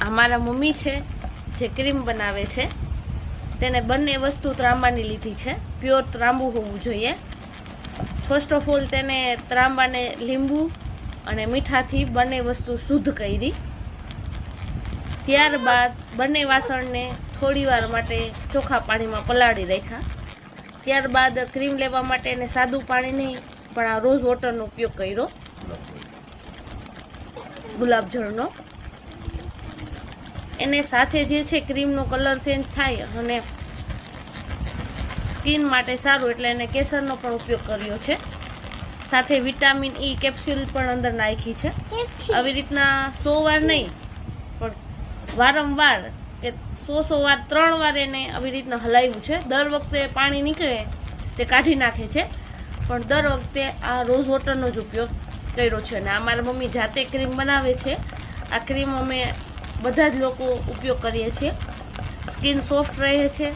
અમારા મમ્મી છે જે ક્રીમ બનાવે છે તેને બંને વસ્તુ ત્રાંબાની લીધી છે. પ્યોર ત્રાંબુ હોવું જોઈએ. ફર્સ્ટ ઓફ ઓલ તેને ત્રાંબાને લીંબુ અને મીઠાથી બંને વસ્તુ શુદ્ધ કરી. ત્યારબાદ બંને વાસણને થોડીવાર માટે ચોખ્ખા પાણીમાં પલાળી રાખ્યા. ત્યારબાદ ક્રીમ લેવા માટે એને સાદું પાણી નહીં પણ આ રોઝ વોટરનો ઉપયોગ કર્યો, ગુલાબજળનો. એને સાથે જે છે ક્રીમનો કલર ચેન્જ થાય અને સ્કિન માટે સારું એટલે એને કેસરનો પણ ઉપયોગ કર્યો છે. સાથે વિટામિન ઈ કેપ્સ્યુલ પણ અંદર નાખી છે. આવી રીતના 100 વાર નહીં પણ વારંવાર કે 100 વાર 3 વાર એને આવી રીતના હલાવ્યું છે. દર વખતે પાણી નીકળે તે કાઢી નાખે છે પણ દર વખતે આ રોઝ વોટરનો જ ઉપયોગ કર્યો છે. અને અમારા મમ્મી જાતે ક્રીમ બનાવે છે. આ ક્રીમ અમે બધા જ લોકો ઉપયોગ કરીએ છીએ. સ્કિન સોફ્ટ રહે છે